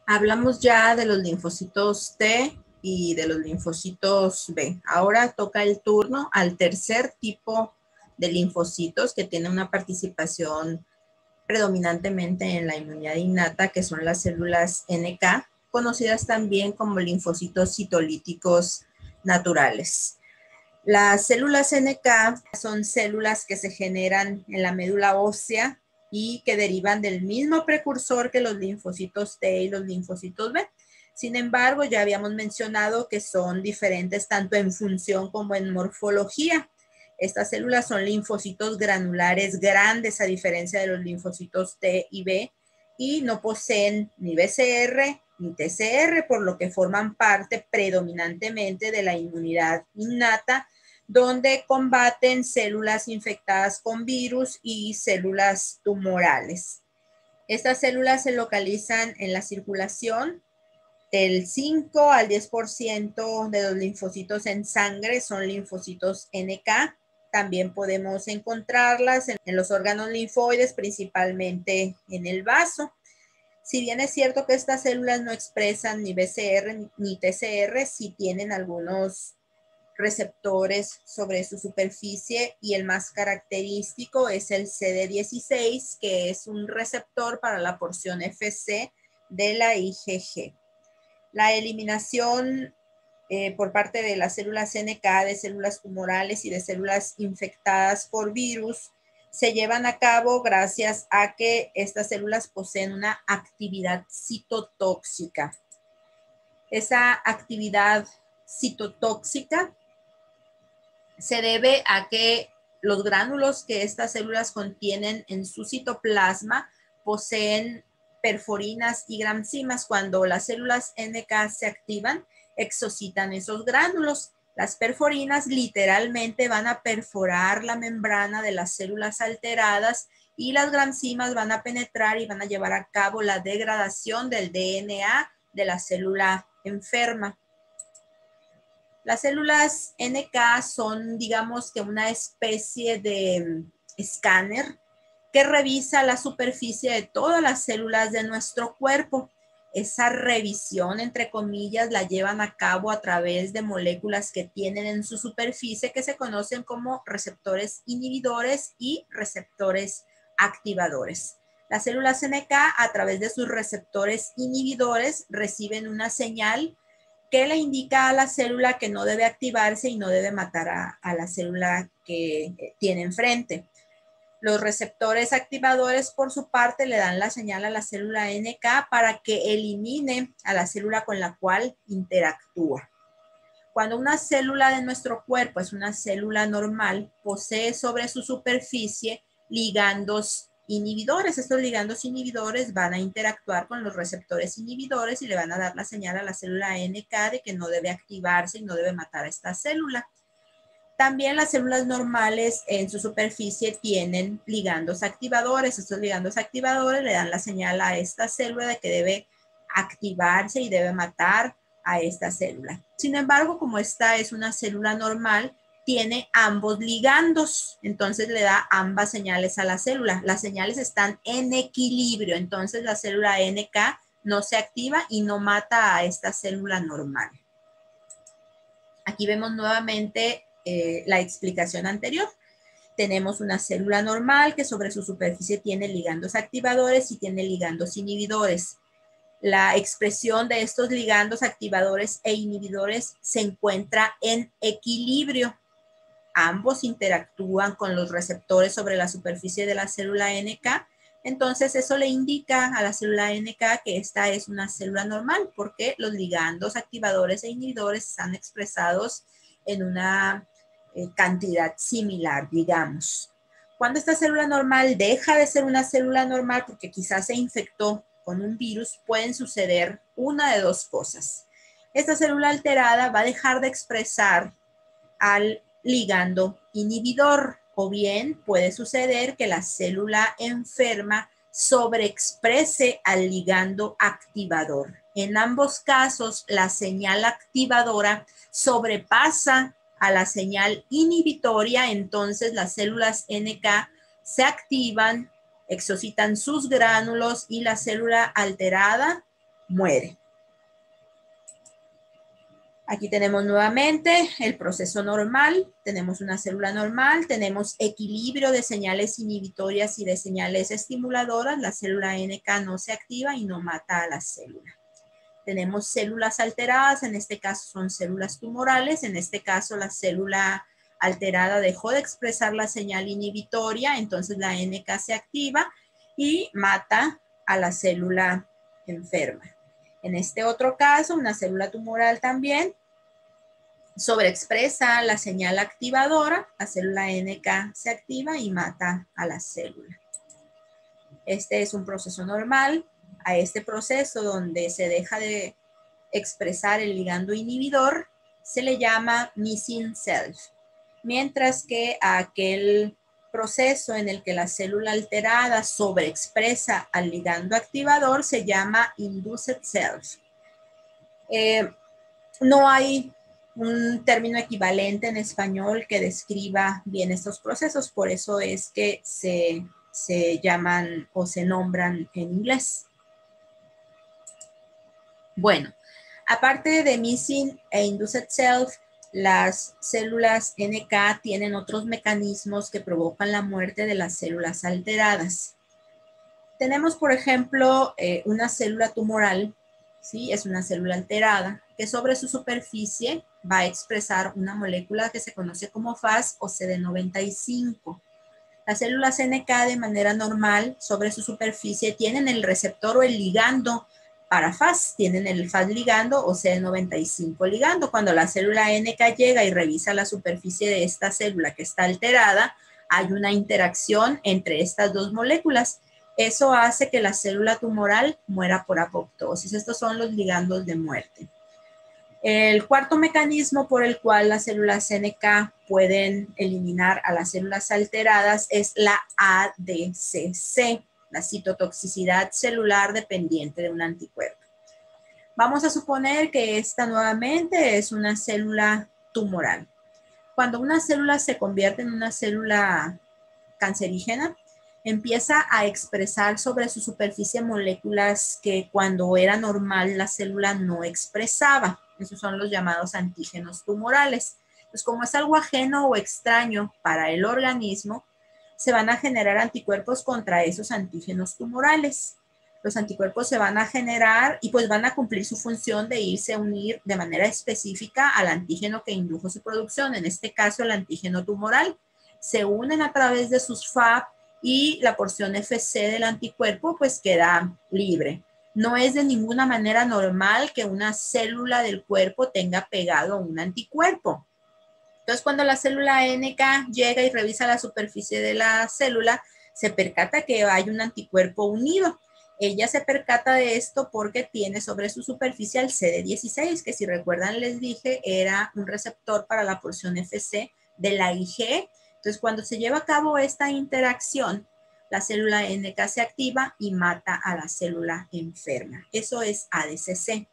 Hablamos ya de los linfocitos T y de los linfocitos B. Ahora toca el turno al tercer tipo de linfocitos que tiene una participación predominantemente en la inmunidad innata, que son las células NK, conocidas también como linfocitos citolíticos naturales. Las células NK son células que se generan en la médula ósea y que derivan del mismo precursor que los linfocitos T y los linfocitos B. Sin embargo, ya habíamos mencionado que son diferentes tanto en función como en morfología. Estas células son linfocitos granulares grandes, a diferencia de los linfocitos T y B, y no poseen ni BCR ni TCR, por lo que forman parte predominantemente de la inmunidad innata, donde combaten células infectadas con virus y células tumorales. Estas células se localizan en la circulación. Del 5 al 10% de los linfocitos en sangre son linfocitos NK. También podemos encontrarlas en los órganos linfoides, principalmente en el vaso. Si bien es cierto que estas células no expresan ni BCR ni TCR, sí tienen algunos receptores sobre su superficie, y el más característico es el CD16, que es un receptor para la porción FC de la IgG. La eliminación por parte de las células NK, de células tumorales y de células infectadas por virus, se llevan a cabo gracias a que estas células poseen una actividad citotóxica. Esa actividad citotóxica se debe a que los gránulos que estas células contienen en su citoplasma poseen perforinas y gramsimas. Cuando las células NK se activan, exocitan esos gránulos. Las perforinas literalmente van a perforar la membrana de las células alteradas, y las gramsimas van a penetrar y van a llevar a cabo la degradación del DNA de la célula enferma. Las células NK son, digamos, que una especie de escáner que revisa la superficie de todas las células de nuestro cuerpo. Esa revisión, entre comillas, la llevan a cabo a través de moléculas que tienen en su superficie, que se conocen como receptores inhibidores y receptores activadores. Las células NK, a través de sus receptores inhibidores, reciben una señal que le indica a la célula que no debe activarse y no debe matar a la célula que tiene enfrente. Los receptores activadores, por su parte, le dan la señal a la célula NK para que elimine a la célula con la cual interactúa. Cuando una célula de nuestro cuerpo es una célula normal, posee sobre su superficie ligandos inhibidores. Estos ligandos inhibidores van a interactuar con los receptores inhibidores y le van a dar la señal a la célula NK de que no debe activarse y no debe matar a esta célula. También las células normales en su superficie tienen ligandos activadores. Estos ligandos activadores le dan la señal a esta célula de que debe activarse y debe matar a esta célula. Sin embargo, como esta es una célula normal, tiene ambos ligandos, entonces le da ambas señales a la célula. Las señales están en equilibrio, entonces la célula NK no se activa y no mata a esta célula normal. Aquí vemos nuevamente la explicación anterior. Tenemos una célula normal que sobre su superficie tiene ligandos activadores y tiene ligandos inhibidores. La expresión de estos ligandos activadores e inhibidores se encuentra en equilibrio. Ambos interactúan con los receptores sobre la superficie de la célula NK. Entonces eso le indica a la célula NK que esta es una célula normal, porque los ligandos activadores e inhibidores están expresados en una cantidad similar, digamos. Cuando esta célula normal deja de ser una célula normal porque quizás se infectó con un virus, pueden suceder una de dos cosas. Esta célula alterada va a dejar de expresar al ligando inhibidor, o bien puede suceder que la célula enferma sobreexprese al ligando activador. En ambos casos, la señal activadora sobrepasa a la señal inhibitoria, entonces las células NK se activan, exocitan sus gránulos y la célula alterada muere. Aquí tenemos nuevamente el proceso normal. Tenemos una célula normal, tenemos equilibrio de señales inhibitorias y de señales estimuladoras. La célula NK no se activa y no mata a la célula. Tenemos células alteradas, en este caso son células tumorales. En este caso la célula alterada dejó de expresar la señal inhibitoria, entonces la NK se activa y mata a la célula enferma. En este otro caso, una célula tumoral también sobreexpresa la señal activadora, la célula NK se activa y mata a la célula. Este es un proceso normal. A este proceso donde se deja de expresar el ligando inhibidor se le llama missing self, mientras que a aquel proceso en el que la célula alterada sobreexpresa al ligando activador se llama induced self. No hay un término equivalente en español que describa bien estos procesos, por eso es que se llaman o se nombran en inglés. Bueno, aparte de missing e induced self, las células NK tienen otros mecanismos que provocan la muerte de las células alteradas. Tenemos, por ejemplo, una célula tumoral, ¿sí? Es una célula alterada que sobre su superficie va a expresar una molécula que se conoce como Fas o CD95. Las células NK de manera normal sobre su superficie tienen el receptor o el ligando para Fas, tienen el Fas ligando o CD95 ligando. Cuando la célula NK llega y revisa la superficie de esta célula que está alterada, hay una interacción entre estas dos moléculas. Eso hace que la célula tumoral muera por apoptosis. Estos son los ligandos de muerte. El cuarto mecanismo por el cual las células NK pueden eliminar a las células alteradas es la ADCC, la citotoxicidad celular dependiente de un anticuerpo. Vamos a suponer que esta nuevamente es una célula tumoral. Cuando una célula se convierte en una célula cancerígena, empieza a expresar sobre su superficie moléculas que cuando era normal la célula no expresaba. Esos son los llamados antígenos tumorales. Pues como es algo ajeno o extraño para el organismo, se van a generar anticuerpos contra esos antígenos tumorales. Los anticuerpos se van a generar y pues van a cumplir su función de irse a unir de manera específica al antígeno que indujo su producción, en este caso el antígeno tumoral. Se unen a través de sus FAB y la porción FC del anticuerpo pues queda libre. No es de ninguna manera normal que una célula del cuerpo tenga pegado un anticuerpo. Entonces, cuando la célula NK llega y revisa la superficie de la célula, se percata que hay un anticuerpo unido. Ella se percata de esto porque tiene sobre su superficie el CD16, que si recuerdan les dije era un receptor para la porción FC de la IgE. Entonces, cuando se lleva a cabo esta interacción, la célula NK se activa y mata a la célula enferma. Eso es ADCC.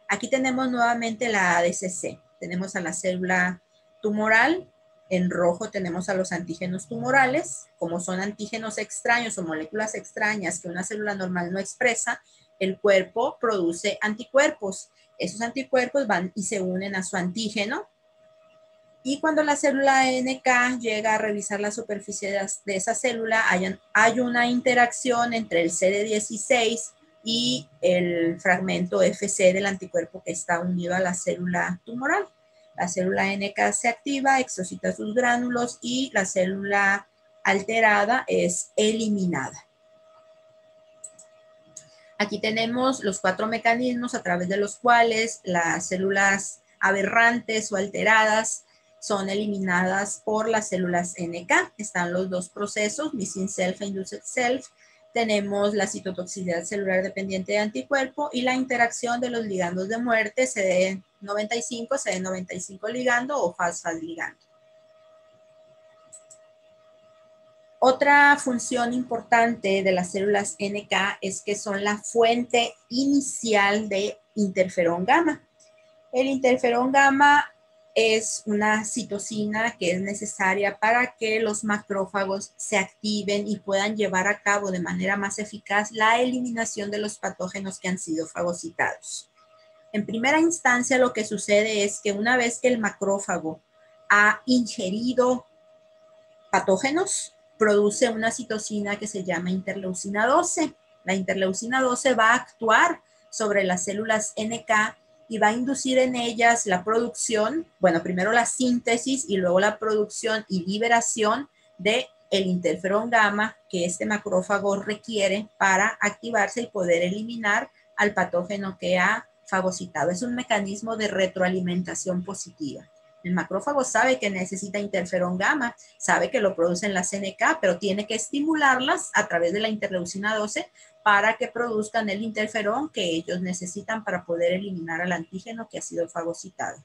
Aquí tenemos nuevamente la ADCC. Tenemos a la célula tumoral. En rojo tenemos a los antígenos tumorales. Como son antígenos extraños o moléculas extrañas que una célula normal no expresa, el cuerpo produce anticuerpos. Esos anticuerpos van y se unen a su antígeno. Y cuando la célula NK llega a revisar la superficie de esa célula, hay una interacción entre el CD16 y el fragmento FC del anticuerpo que está unido a la célula tumoral. La célula NK se activa, exocita sus gránulos y la célula alterada es eliminada. Aquí tenemos los 4 mecanismos a través de los cuales las células aberrantes o alteradas son eliminadas por las células NK. Están los dos procesos, missing self e induced self. Tenemos la citotoxicidad celular dependiente de anticuerpo y la interacción de los ligandos de muerte, CD95 ligando o Fas ligando. Otra función importante de las células NK es que son la fuente inicial de interferón gamma. El interferón gamma es una citosina que es necesaria para que los macrófagos se activen y puedan llevar a cabo de manera más eficaz la eliminación de los patógenos que han sido fagocitados. En primera instancia, lo que sucede es que una vez que el macrófago ha ingerido patógenos, produce una citosina que se llama interleucina 12. La interleucina 12 va a actuar sobre las células NK y va a inducir en ellas la producción, bueno, primero la síntesis y luego la producción y liberación de el interferón gamma que este macrófago requiere para activarse y poder eliminar al patógeno que ha fagocitado. Es un mecanismo de retroalimentación positiva. El macrófago sabe que necesita interferón gamma, sabe que lo producen las NK, pero tiene que estimularlas a través de la interleucina 12 para que produzcan el interferón que ellos necesitan para poder eliminar al antígeno que ha sido fagocitado.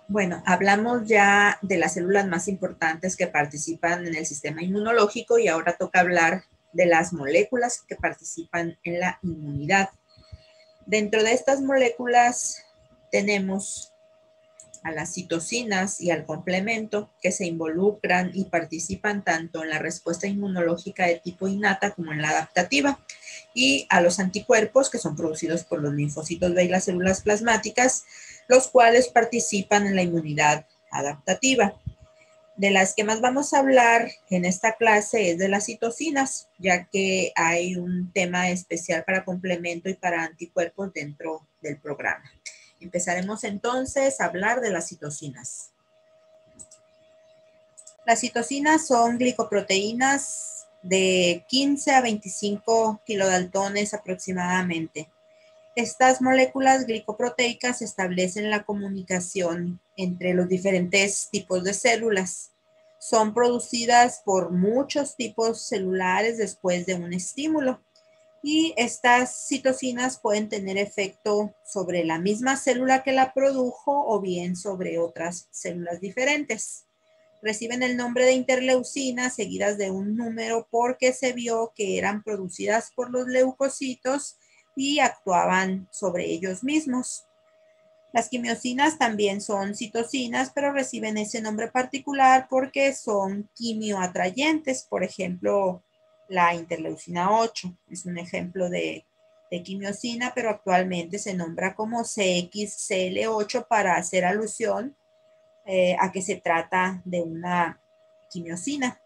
Bueno, hablamos ya de las células más importantes que participan en el sistema inmunológico y ahora toca hablar de las moléculas que participan en la inmunidad. Dentro de estas moléculas tenemos a las citocinas y al complemento que se involucran y participan tanto en la respuesta inmunológica de tipo innata como en la adaptativa, y a los anticuerpos que son producidos por los linfocitos B y las células plasmáticas, los cuales participan en la inmunidad adaptativa. De las que más vamos a hablar en esta clase es de las citocinas, ya que hay un tema especial para complemento y para anticuerpos dentro del programa. Empezaremos entonces a hablar de las citocinas. Las citocinas son glicoproteínas de 15 a 25 kilodaltones aproximadamente. Estas moléculas glicoproteicas establecen la comunicación entre los diferentes tipos de células. Son producidas por muchos tipos celulares después de un estímulo. Y estas citocinas pueden tener efecto sobre la misma célula que la produjo o bien sobre otras células diferentes. Reciben el nombre de interleucinas seguidas de un número porque se vio que eran producidas por los leucocitos y actuaban sobre ellos mismos. Las quimiosinas también son citocinas, pero reciben ese nombre particular porque son quimioatrayentes. Por ejemplo, la interleucina 8 es un ejemplo de quimiosina, pero actualmente se nombra como CXCL8 para hacer alusión a que se trata de una quimiosina.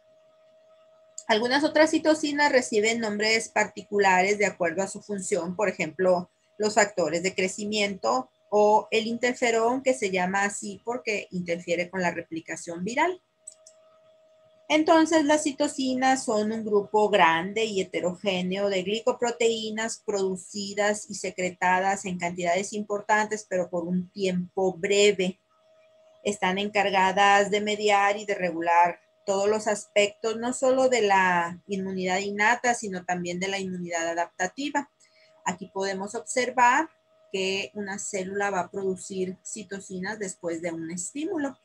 Algunas otras citocinas reciben nombres particulares de acuerdo a su función, por ejemplo, los factores de crecimiento o el interferón, que se llama así porque interfiere con la replicación viral. Entonces, las citocinas son un grupo grande y heterogéneo de glicoproteínas producidas y secretadas en cantidades importantes, pero por un tiempo breve. Están encargadas de mediar y de regular todos los aspectos, no solo de la inmunidad innata, sino también de la inmunidad adaptativa. Aquí podemos observar que una célula va a producir citocinas después de un estímulo.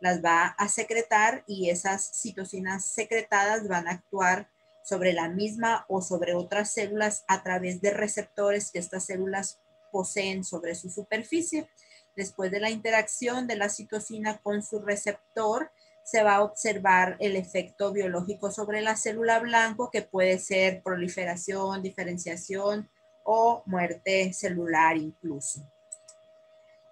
Las va a secretar y esas citocinas secretadas van a actuar sobre la misma o sobre otras células a través de receptores que estas células poseen sobre su superficie. Después de la interacción de la citocina con su receptor, se va a observar el efecto biológico sobre la célula blanco, que puede ser proliferación, diferenciación o muerte celular incluso.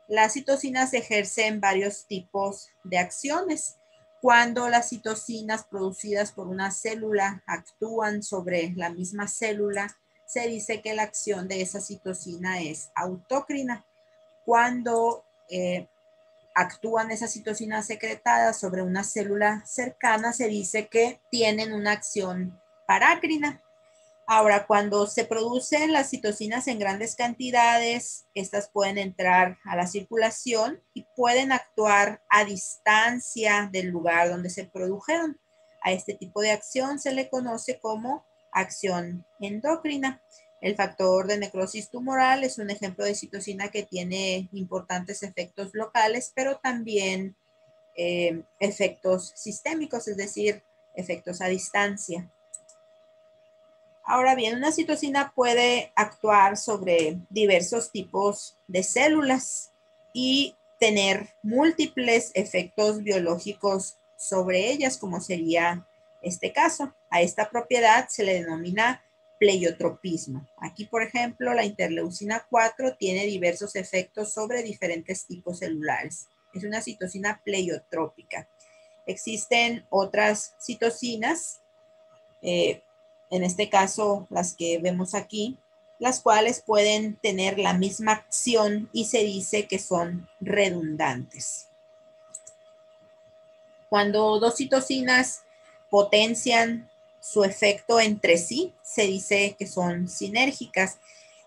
Las citocinas ejercen varios tipos de acciones. Cuando las citocinas producidas por una célula actúan sobre la misma célula, se dice que la acción de esa citocina es autócrina. Cuando actúan esas citocinas secretadas sobre una célula cercana, se dice que tienen una acción parácrina. Ahora, cuando se producen las citocinas en grandes cantidades, estas pueden entrar a la circulación y pueden actuar a distancia del lugar donde se produjeron. A este tipo de acción se le conoce como acción endocrina. El factor de necrosis tumoral es un ejemplo de citocina que tiene importantes efectos locales, pero también efectos sistémicos, es decir, efectos a distancia. Ahora bien, una citocina puede actuar sobre diversos tipos de células y tener múltiples efectos biológicos sobre ellas, como sería este caso. A esta propiedad se le denomina pleiotropismo. Aquí, por ejemplo, la interleucina 4 tiene diversos efectos sobre diferentes tipos celulares. Es una citocina pleiotrópica. Existen otras citocinas, en este caso las que vemos aquí, las cuales pueden tener la misma acción y se dice que son redundantes. Cuando dos citocinas potencian su efecto entre sí, se dice que son sinérgicas.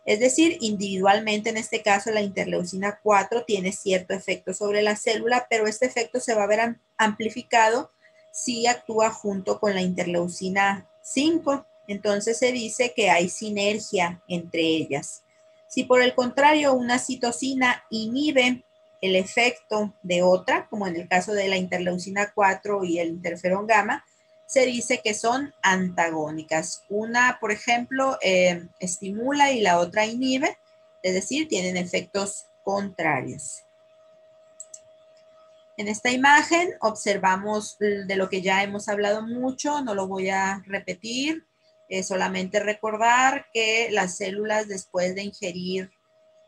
Es decir, individualmente, en este caso, la interleucina 4 tiene cierto efecto sobre la célula, pero este efecto se va a ver amplificado si actúa junto con la interleucina 5. Entonces se dice que hay sinergia entre ellas. Si por el contrario una citocina inhibe el efecto de otra, como en el caso de la interleucina 4 y el interferón gamma, se dice que son antagónicas. Una, por ejemplo, estimula y la otra inhibe, es decir, tienen efectos contrarios. En esta imagen observamos de lo que ya hemos hablado mucho, no lo voy a repetir, solamente recordar que las células después de ingerir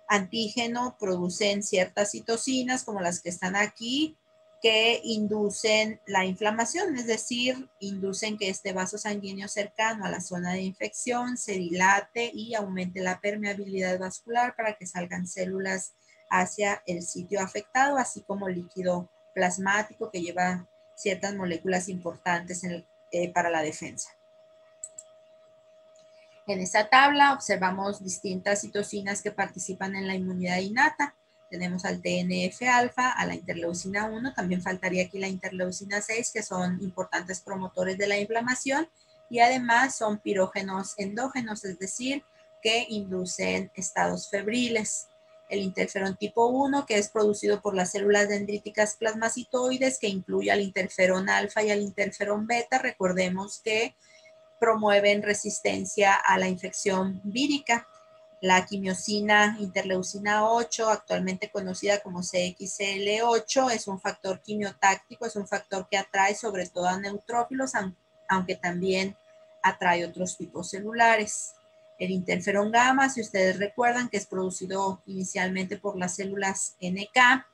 antígeno producen ciertas citocinas como las que están aquí que inducen la inflamación, es decir, inducen que este vaso sanguíneo cercano a la zona de infección se dilate y aumente la permeabilidad vascular para que salgan células hacia el sitio afectado, así como líquido plasmático que lleva ciertas moléculas importantes para la defensa. En esta tabla observamos distintas citocinas que participan en la inmunidad innata. Tenemos al TNF-alfa, a la interleucina 1, también faltaría aquí la interleucina 6, que son importantes promotores de la inflamación, y además son pirógenos endógenos, es decir, que inducen estados febriles. El interferón tipo 1, que es producido por las células dendríticas plasmacitoides, que incluye al interferón alfa y al interferón beta. Recordemos que promueven resistencia a la infección vírica. La quimiosina interleucina 8, actualmente conocida como CXCL8, es un factor quimiotáctico, es un factor que atrae sobre todo a neutrófilos, aunque también atrae otros tipos celulares. El interferón gamma, si ustedes recuerdan, que es producido inicialmente por las células NK,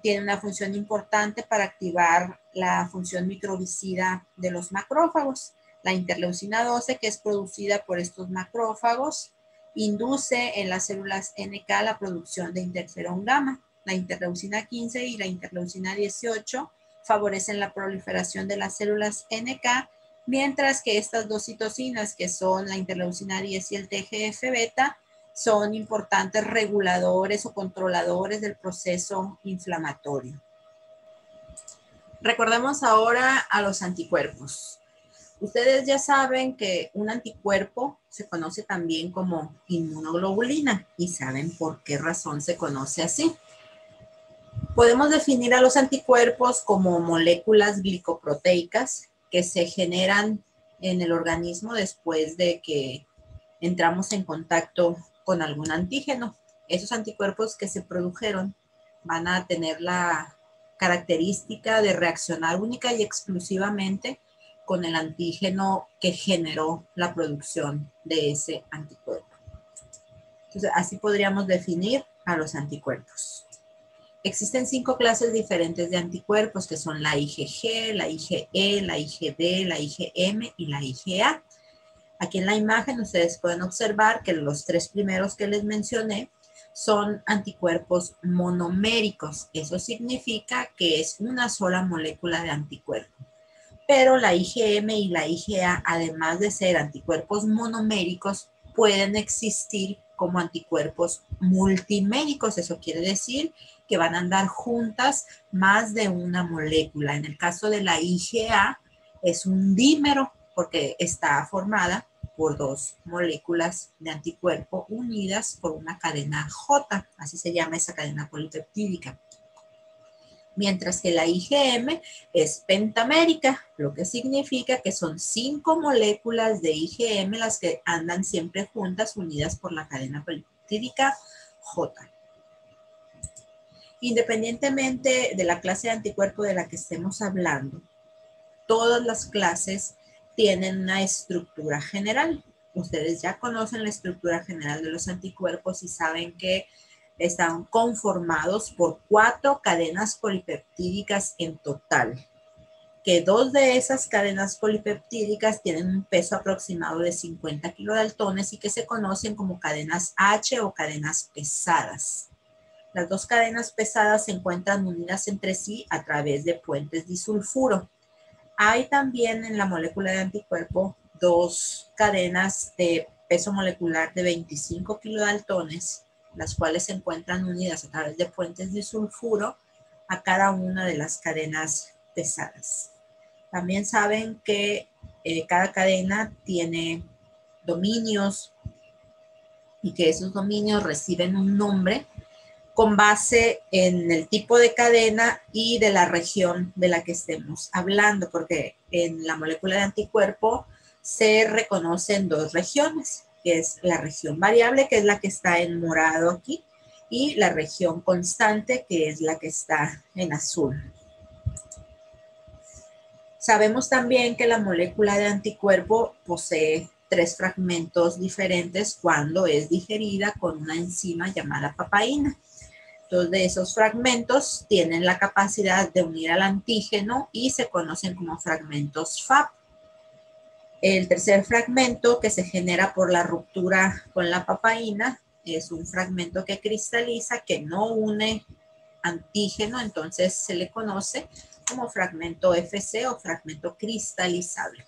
tiene una función importante para activar la función microbicida de los macrófagos. La interleucina 12, que es producida por estos macrófagos, induce en las células NK la producción de interferón gamma. La interleucina 15 y la interleucina 18 favorecen la proliferación de las células NK, mientras que estas dos citocinas, que son la interleucina 10 y el TGF-beta, son importantes reguladores o controladores del proceso inflamatorio. Recordemos ahora a los anticuerpos. Ustedes ya saben que un anticuerpo se conoce también como inmunoglobulina y saben por qué razón se conoce así. Podemos definir a los anticuerpos como moléculas glicoproteicas que se generan en el organismo después de que entramos en contacto con algún antígeno. Esos anticuerpos que se produjeron van a tener la característica de reaccionar única y exclusivamente con el antígeno que generó la producción de ese anticuerpo. Entonces, así podríamos definir a los anticuerpos. Existen 5 clases diferentes de anticuerpos, que son la IgG, la IgE, la IgD, la IgM y la IgA. Aquí en la imagen ustedes pueden observar que los 3 primeros que les mencioné son anticuerpos monoméricos. Eso significa que es una sola molécula de anticuerpo. Pero la IgM y la IgA, además de ser anticuerpos monoméricos, pueden existir como anticuerpos multiméricos. Eso quiere decir que van a andar juntas más de una molécula. En el caso de la IgA es un dímero porque está formada por 2 moléculas de anticuerpo unidas por una cadena J, así se llama esa cadena polipeptídica. Mientras que la IgM es pentamérica, lo que significa que son 5 moléculas de IgM las que andan siempre juntas, unidas por la cadena polipeptídica J. Independientemente de la clase de anticuerpo de la que estemos hablando, todas las clases tienen una estructura general. Ustedes ya conocen la estructura general de los anticuerpos y saben que están conformados por 4 cadenas polipeptídicas en total, que 2 de esas cadenas polipeptídicas tienen un peso aproximado de 50 kilodaltones y que se conocen como cadenas H o cadenas pesadas. Las 2 cadenas pesadas se encuentran unidas entre sí a través de puentes disulfuro. Hay también en la molécula de anticuerpo 2 cadenas de peso molecular de 25 kilodaltones, las cuales se encuentran unidas a través de puentes disulfuro a cada una de las cadenas pesadas. También saben que cada cadena tiene dominios y que esos dominios reciben un nombre con base en el tipo de cadena y de la región de la que estemos hablando, porque en la molécula de anticuerpo se reconocen 2 regiones, que es la región variable, que es la que está en morado aquí, y la región constante, que es la que está en azul. Sabemos también que la molécula de anticuerpo posee 3 fragmentos diferentes cuando es digerida con una enzima llamada papaína. 2 de esos fragmentos tienen la capacidad de unir al antígeno y se conocen como fragmentos FAP. El tercer fragmento, que se genera por la ruptura con la papaína, es un fragmento que cristaliza, que no une antígeno, entonces se le conoce como fragmento FC o fragmento cristalizable.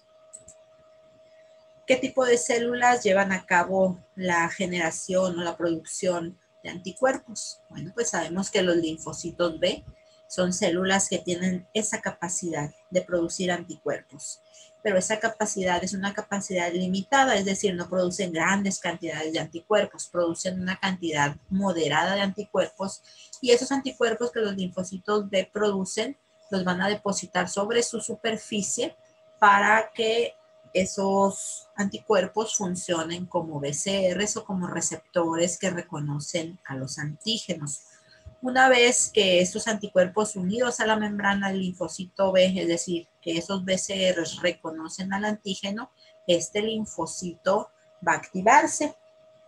¿Qué tipo de células llevan a cabo la generación o la producción de anticuerpos? Bueno, pues sabemos que los linfocitos B son células que tienen esa capacidad de producir anticuerpos, pero esa capacidad es una capacidad limitada, es decir, no producen grandes cantidades de anticuerpos, producen una cantidad moderada de anticuerpos y esos anticuerpos que los linfocitos B producen los van a depositar sobre su superficie para que esos anticuerpos funcionen como BCRs o como receptores que reconocen a los antígenos. Una vez que estos anticuerpos unidos a la membrana del linfocito B, es decir, que esos BCRs reconocen al antígeno, este linfocito va a activarse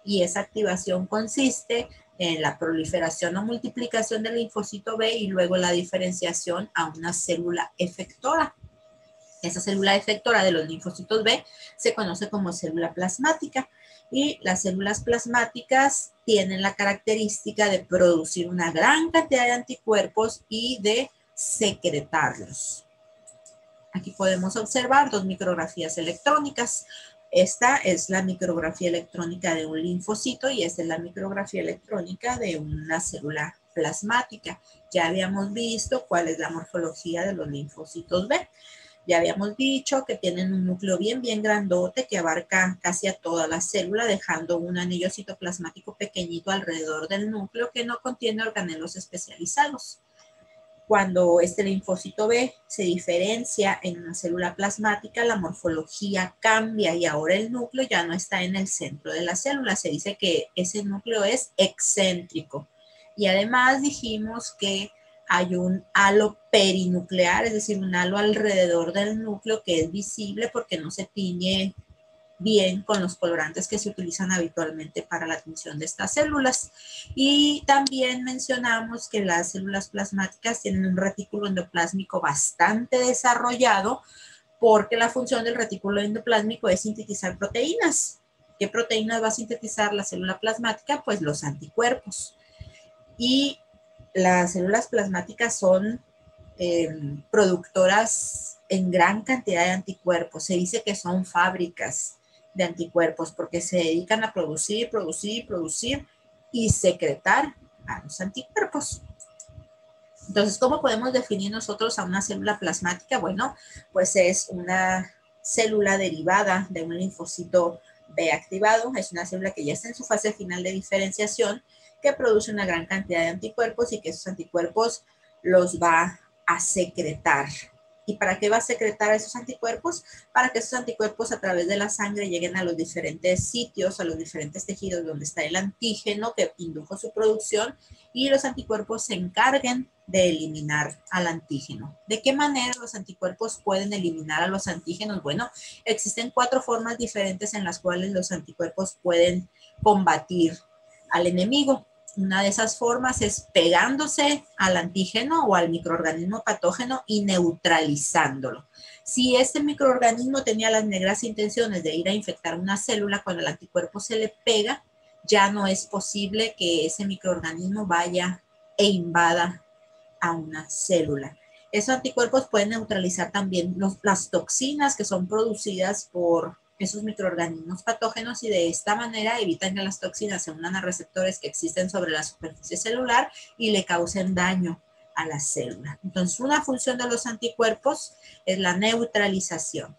y esa activación consiste en la proliferación o multiplicación del linfocito B y luego la diferenciación a una célula efectora. Esa célula efectora de los linfocitos B se conoce como célula plasmática y las células plasmáticas tienen la característica de producir una gran cantidad de anticuerpos y de secretarlos. Aquí podemos observar 2 micrografías electrónicas. Esta es la micrografía electrónica de un linfocito y esta es la micrografía electrónica de una célula plasmática. Ya habíamos visto cuál es la morfología de los linfocitos B. Ya habíamos dicho que tienen un núcleo bien grandote que abarca casi a toda la célula, dejando un anillo citoplasmático pequeñito alrededor del núcleo que no contiene organelos especializados. Cuando este linfocito B se diferencia en una célula plasmática, la morfología cambia y ahora el núcleo ya no está en el centro de la célula. Se dice que ese núcleo es excéntrico. Y además dijimos que hay un halo perinuclear, es decir, un halo alrededor del núcleo que es visible porque no se tiñe bien con los colorantes que se utilizan habitualmente para la tinción de estas células. Y también mencionamos que las células plasmáticas tienen un retículo endoplásmico bastante desarrollado porque la función del retículo endoplásmico es sintetizar proteínas. ¿Qué proteínas va a sintetizar la célula plasmática? Pues los anticuerpos. Y las células plasmáticas son productoras en gran cantidad de anticuerpos. Se dice que son fábricas de anticuerpos porque se dedican a producir y secretar a los anticuerpos. Entonces, ¿cómo podemos definir nosotros a una célula plasmática? Bueno, pues es una célula derivada de un linfocito B activado. Es una célula que ya está en su fase final de diferenciación, que produce una gran cantidad de anticuerpos y que esos anticuerpos los va a secretar ¿Y para qué va a secretar esos anticuerpos? Para que esos anticuerpos a través de la sangre lleguen a los diferentes sitios, a los diferentes tejidos donde está el antígeno que indujo su producción y los anticuerpos se encarguen de eliminar al antígeno. ¿De qué manera los anticuerpos pueden eliminar a los antígenos? Bueno, existen 4 formas diferentes en las cuales los anticuerpos pueden combatir al enemigo. Una de esas formas es pegándose al antígeno o al microorganismo patógeno y neutralizándolo. Si este microorganismo tenía las negras intenciones de ir a infectar una célula, cuando el anticuerpo se le pega, ya no es posible que ese microorganismo vaya e invada a una célula. Esos anticuerpos pueden neutralizar también las toxinas que son producidas por esos microorganismos patógenos y de esta manera evitan que las toxinas se unan a receptores que existen sobre la superficie celular y le causen daño a la célula. Entonces, una función de los anticuerpos es la neutralización.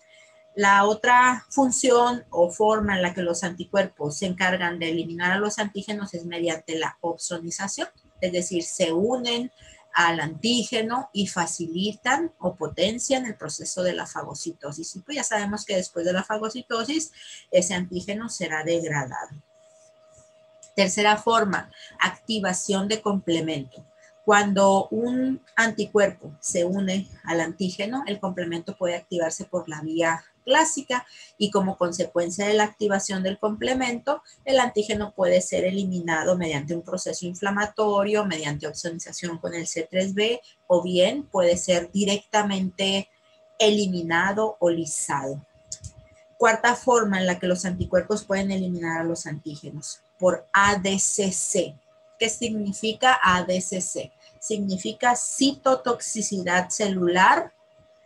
La otra función o forma en la que los anticuerpos se encargan de eliminar a los antígenos es mediante la opsonización, es decir, se unen al antígeno y facilitan o potencian el proceso de la fagocitosis. Y pues ya sabemos que después de la fagocitosis, ese antígeno será degradado. Tercera forma, activación de complemento. Cuando un anticuerpo se une al antígeno, el complemento puede activarse por la vía clásica y como consecuencia de la activación del complemento, el antígeno puede ser eliminado mediante un proceso inflamatorio, mediante opsonización con el C3b o bien puede ser directamente eliminado o lisado. Cuarta forma en la que los anticuerpos pueden eliminar a los antígenos, por ADCC. ¿Qué significa ADCC? Significa citotoxicidad celular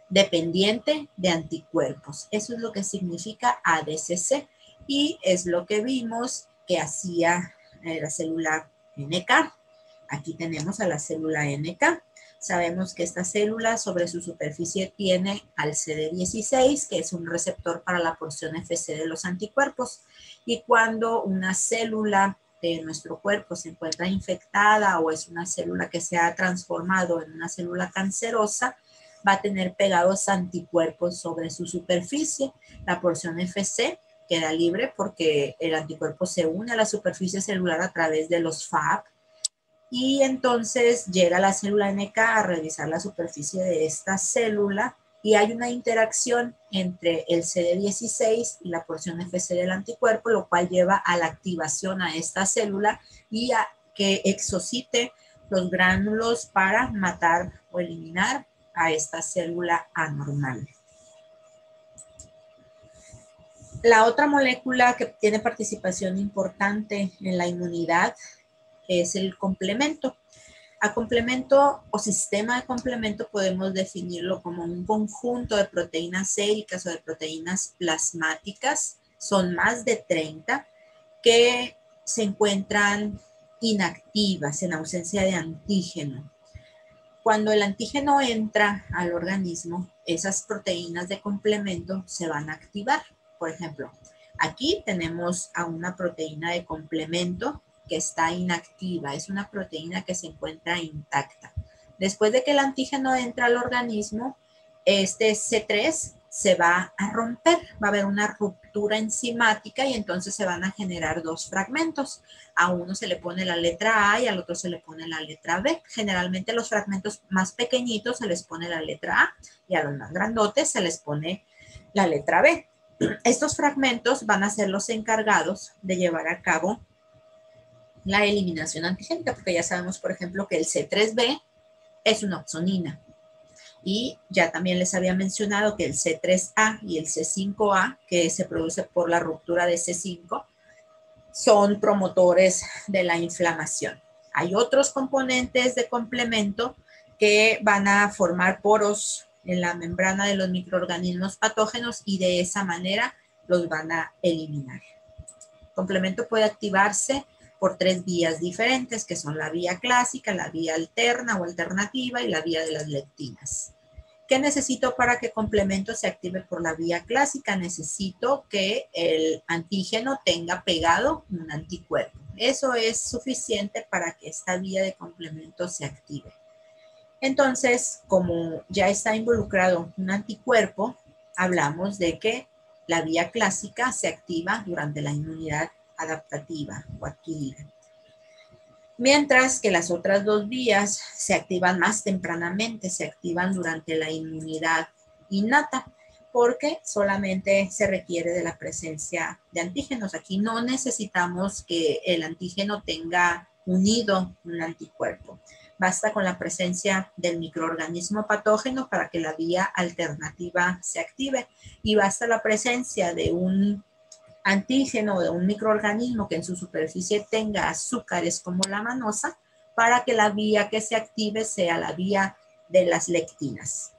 dependiente de anticuerpos. Eso es lo que significa ADCC y es lo que vimos que hacía la célula NK. Aquí tenemos a la célula NK. Sabemos que esta célula sobre su superficie tiene al CD16, que es un receptor para la porción FC de los anticuerpos. Y cuando una célula de nuestro cuerpo se encuentra infectada o es una célula que se ha transformado en una célula cancerosa, va a tener pegados anticuerpos sobre su superficie. La porción FC queda libre porque el anticuerpo se une a la superficie celular a través de los FAB y entonces llega la célula NK a revisar la superficie de esta célula y hay una interacción entre el CD16 y la porción FC del anticuerpo, lo cual lleva a la activación a esta célula y a que exocite los gránulos para matar o eliminar a esta célula anormal. La otra molécula que tiene participación importante en la inmunidad es el complemento. A complemento o sistema de complemento podemos definirlo como un conjunto de proteínas séricas o de proteínas plasmáticas, son más de 30, que se encuentran inactivas en ausencia de antígeno. Cuando el antígeno entra al organismo, esas proteínas de complemento se van a activar. Por ejemplo, aquí tenemos a una proteína de complemento que está inactiva, es una proteína que se encuentra intacta. Después de que el antígeno entra al organismo, este C3 se va a romper, va a haber una ruptura enzimática y entonces se van a generar 2 fragmentos. A uno se le pone la letra A y al otro se le pone la letra B. Generalmente los fragmentos más pequeñitos se les pone la letra A y a los más grandotes se les pone la letra B. Estos fragmentos van a ser los encargados de llevar a cabo la eliminación antigénica, porque ya sabemos, por ejemplo, que el C3b es una opsonina. Y ya también les había mencionado que el C3A y el C5A, que se produce por la ruptura de C5, son promotores de la inflamación. Hay otros componentes de complemento que van a formar poros en la membrana de los microorganismos patógenos y de esa manera los van a eliminar. El complemento puede activarse por 3 vías diferentes, que son la vía clásica, la vía alterna o alternativa y la vía de las lectinas. ¿Qué necesito para que complemento se active por la vía clásica? Necesito que el antígeno tenga pegado un anticuerpo. Eso es suficiente para que esta vía de complemento se active. Entonces, como ya está involucrado un anticuerpo, hablamos de que la vía clásica se activa durante la inmunidad adaptativa o adquirida, mientras que las otras dos vías se activan más tempranamente, se activan durante la inmunidad innata, porque solamente se requiere de la presencia de antígenos. Aquí no necesitamos que el antígeno tenga unido un anticuerpo. Basta con la presencia del microorganismo patógeno para que la vía alternativa se active, y basta la presencia de un antígeno, de un microorganismo que en su superficie tenga azúcares como la manosa, para que la vía que se active sea la vía de las lectinas.